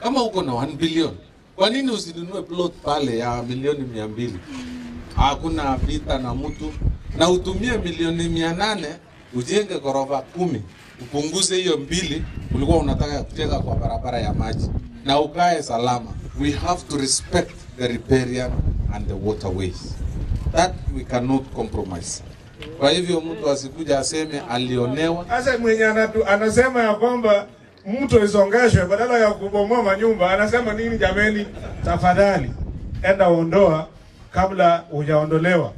Kama uko na 1 billion, kwa nini usinunue plot pale ya milioni 200? Hakuna vita na mtu, na utumie milioni 800 ujenge ghorofa 10, upunguze hiyo 2 ulikuwa unataka kujenga kwa barabara ya maji, na ukae salama. We have to respect the riparian and the waterways. That we cannot compromise. Kwa hivyo mtu asikuja aseme alionewa. Sasa mwenye anasema ya kwamba mtu isongeshwe badala ya kubomoa manyumba, anasema nini jameni? Tafadhali enda ondoa kabla hujaondolewa.